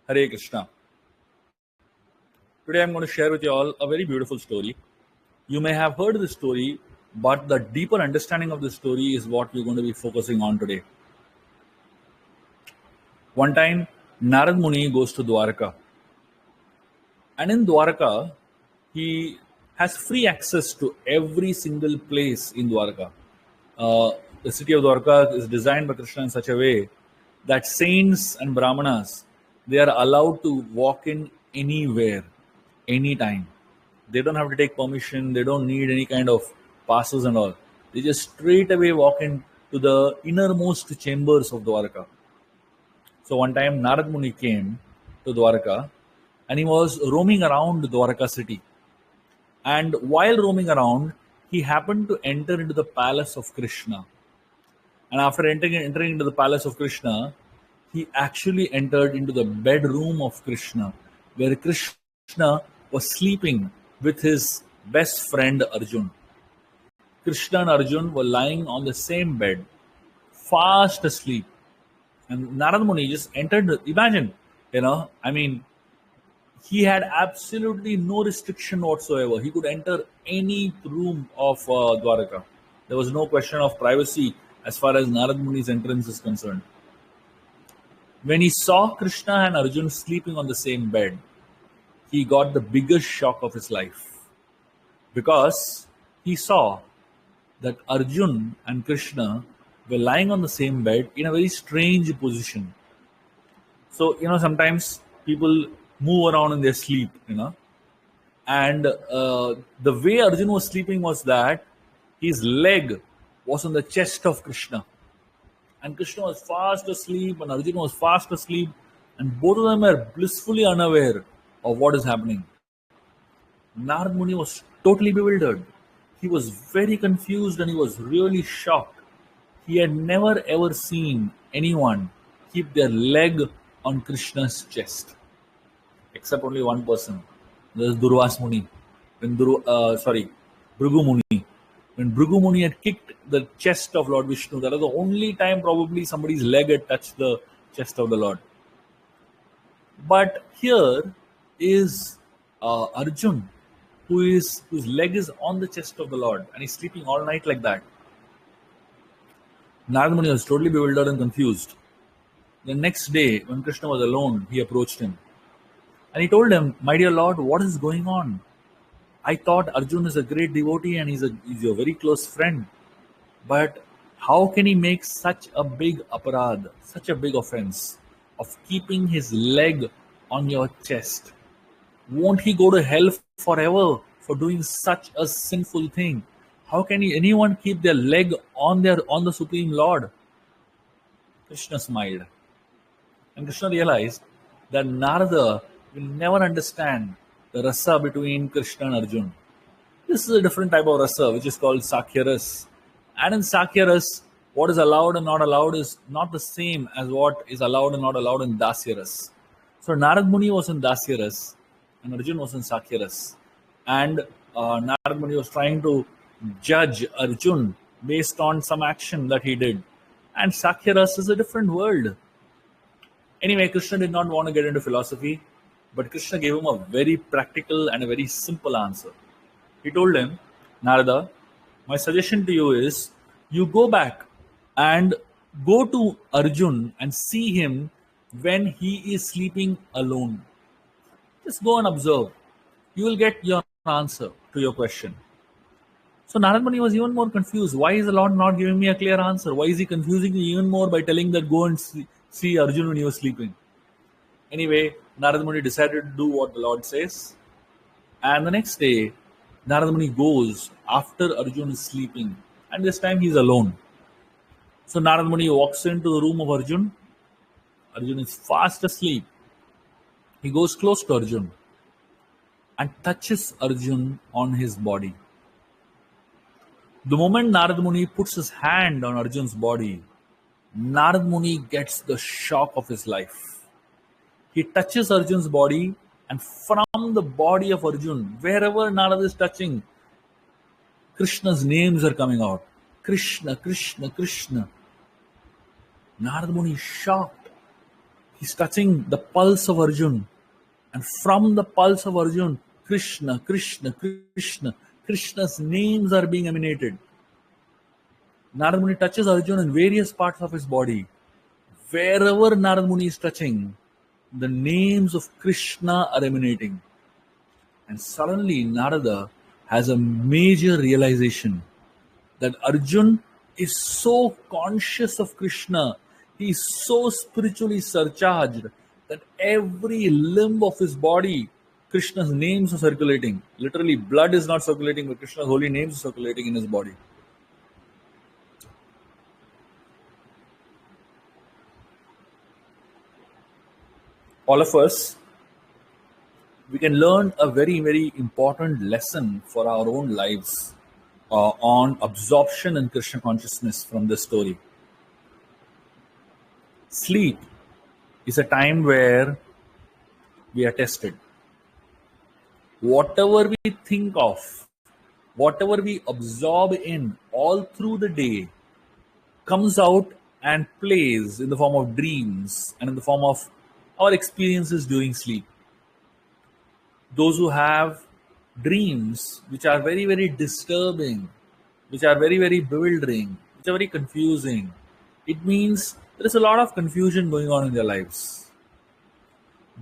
Hare Krishna. Today I'm going to share with you all a very beautiful story. You may have heard the story, but the deeper understanding of the story is what we're going to be focusing on today. One time, Narad Muni goes to Dwarka, and in Dwarka, he has free access to every single place in Dwarka. Uh, the city of Dwarka is designed by Krishna in such a way that saints and brahmanas, they are allowed to walk in anywhere, anytime. They don't have to take permission. They don't need any kind of passes and all. They just straight away walk into the innermost chambers of Dwarka. So one time Narad Muni came to Dwarka and he was roaming around Dwarka city. And while roaming around, he happened to enter into the palace of Krishna. And after entering into the palace of Krishna, he actually entered into the bedroom of Krishna, where Krishna was sleeping with his best friend Arjun. Krishna and Arjun were lying on the same bed, fast asleep. And Narad Muni just entered. Imagine, he had absolutely no restriction whatsoever. He could enter any room of Dwaraka. There was no question of privacy as far as Narad Muni's entrance is concerned. When he saw Krishna and Arjun sleeping on the same bed, he got the biggest shock of his life because he saw that Arjun and Krishna were lying on the same bed in a very strange position. So, sometimes people move around in their sleep, and the way Arjun was sleeping was that his leg was on the chest of Krishna. And Krishna was fast asleep, and Arjuna was fast asleep, and both of them were blissfully unaware of what is happening. Narad Muni was totally bewildered. He was very confused and he was really shocked. He had never ever seen anyone keep their leg on Krishna's chest, except only one person. There's Durvas Muni. Bhrigu Muni. When Bhrigu Muni had kicked the chest of Lord Vishnu, that was the only time probably somebody's leg had touched the chest of the Lord. But here is Arjun, whose leg is on the chest of the Lord, and he's sleeping all night like that. Narad Muni was totally bewildered and confused. The next day, when Krishna was alone, he approached him. And he told him, "My dear Lord, what is going on? I thought Arjun is a great devotee and he's your very close friend. But how can he make such a big aparad, such a big offense of keeping his leg on your chest? Won't he go to hell forever for doing such a sinful thing? How can anyone keep their leg on the Supreme Lord?" Krishna smiled. And Krishna realized that Narada will never understand the rasa between Krishna and Arjun. This is a different type of rasa which is called Sakhya Ras. And in Sakhya Ras, what is allowed and not allowed is not the same as what is allowed and not allowed in Dasya Ras. So Narad Muni was in Dasya Ras and Arjun was in Sakhya Ras. And Narad Muni was trying to judge Arjun based on some action that he did. And Sakhya Ras is a different world. Anyway, Krishna did not want to get into philosophy, but Krishna gave him a very practical and a very simple answer. He told him, "Narada, my suggestion to you is you go back and go to Arjun and see him when he is sleeping alone. Just go and observe. You will get your answer to your question." So Narad Muni was even more confused. Why is the Lord not giving me a clear answer? Why is he confusing me even more by telling that go and see Arjun when he was sleeping? Anyway, Narad Muni decided to do what the Lord says. And the next day, Narad Muni goes after Arjun is sleeping. And this time he is alone. So Narad Muni walks into the room of Arjun. Arjun is fast asleep. He goes close to Arjun and touches Arjun on his body. The moment Narad Muni puts his hand on Arjun's body, Narad Muni gets the shock of his life. He touches Arjun's body, and from the body of Arjun, wherever Narad is touching, Krishna's names are coming out. Krishna, Krishna, Krishna. Narad Muni is shocked. He's touching the pulse of Arjun. And from the pulse of Arjun, Krishna, Krishna, Krishna, Krishna's names are being emanated. Narad Muni touches Arjun in various parts of his body. Wherever Narad Muni is touching, the names of Krishna are emanating. And suddenly Narada has a major realization that Arjun is so conscious of Krishna, he is so spiritually surcharged that every limb of his body, Krishna's names are circulating. Literally, blood is not circulating, but Krishna's holy names are circulating in his body. All of us, we can learn a very, very important lesson for our own lives on absorption in Krishna consciousness from this story. Sleep is a time where we are tested. Whatever we think of, whatever we absorb in all through the day comes out and plays in the form of dreams and in the form of our experiences during sleep. Those who have dreams which are very, very disturbing, which are very, very bewildering, which are very confusing, it means there is a lot of confusion going on in their lives.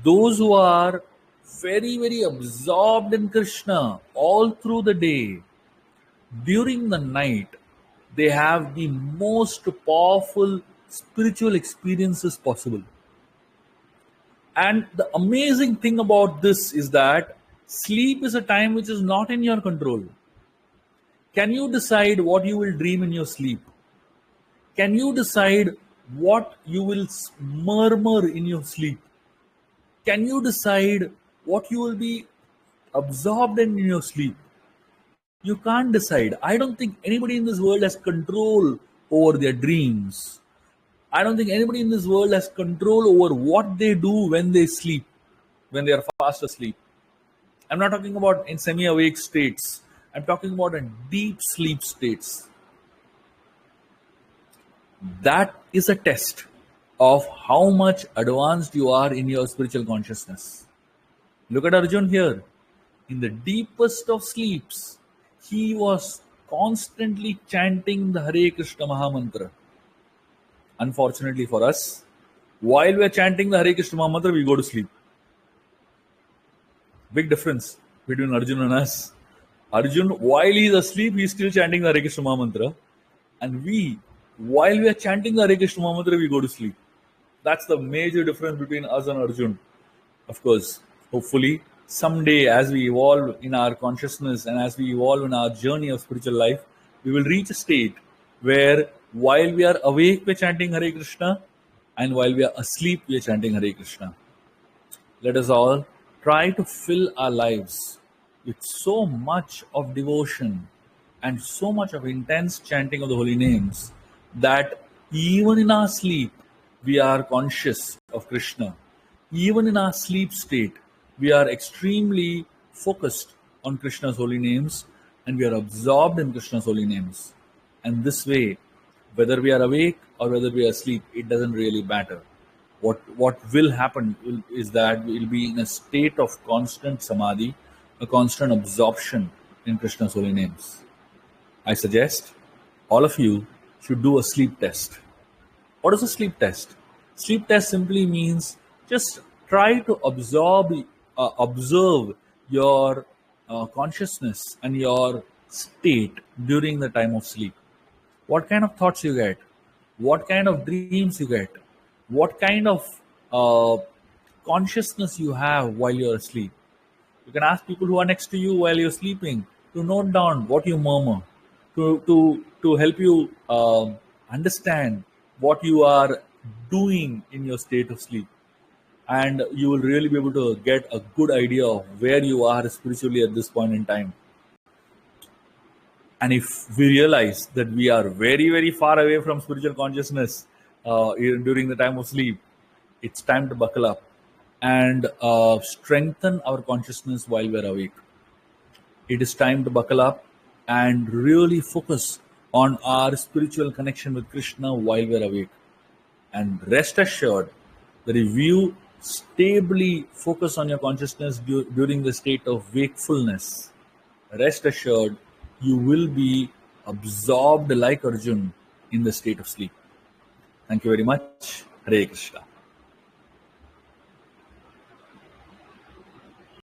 Those who are very, very absorbed in Krishna all through the day, during the night, they have the most powerful spiritual experiences possible. And the amazing thing about this is that sleep is a time which is not in your control. Can you decide what you will dream in your sleep? Can you decide what you will murmur in your sleep? Can you decide what you will be absorbed in your sleep? You can't decide. I don't think anybody in this world has control over their dreams. I don't think anybody in this world has control over what they do when they sleep, when they are fast asleep. I'm not talking about in semi awake states, I'm talking about in deep sleep states. That is a test of how much advanced you are in your spiritual consciousness. Look at Arjun here. In the deepest of sleeps, he was constantly chanting the Hare Krishna Mahamantra. Unfortunately for us, while we are chanting the Hare Krishna Mahamantra, we go to sleep. Big difference between Arjun and us. Arjun, while he is asleep, he is still chanting the Hare Krishna Mahamantra. And we, while we are chanting the Hare Krishna Mahamantra, we go to sleep. That's the major difference between us and Arjun. Of course, hopefully, someday as we evolve in our consciousness and as we evolve in our journey of spiritual life, we will reach a state where while we are awake, we are chanting Hare Krishna, and while we are asleep, we are chanting Hare Krishna. Let us all try to fill our lives with so much of devotion and so much of intense chanting of the holy names that even in our sleep, we are conscious of Krishna. Even in our sleep state, we are extremely focused on Krishna's holy names and we are absorbed in Krishna's holy names. And this way, whether we are awake or whether we are asleep, it doesn't really matter. What will happen is that we will be in a state of constant samadhi, a constant absorption in Krishna's holy names. I suggest all of you should do a sleep test. What is a sleep test? Sleep test simply means just try to observe your consciousness and your state during the time of sleep. What kind of thoughts you get? What kind of dreams you get? What kind of consciousness you have while you're asleep? You can ask people who are next to you while you're sleeping to note down what you murmur, to help you understand what you are doing in your state of sleep. And you will really be able to get a good idea of where you are spiritually at this point in time. And if we realize that we are very, very far away from spiritual consciousness during the time of sleep, it's time to buckle up and strengthen our consciousness while we're awake. It is time to buckle up and really focus on our spiritual connection with Krishna while we're awake. And rest assured that if you stably focus on your consciousness during the state of wakefulness, rest assured, you will be absorbed like Arjun in the state of sleep. Thank you very much. Hare Krishna.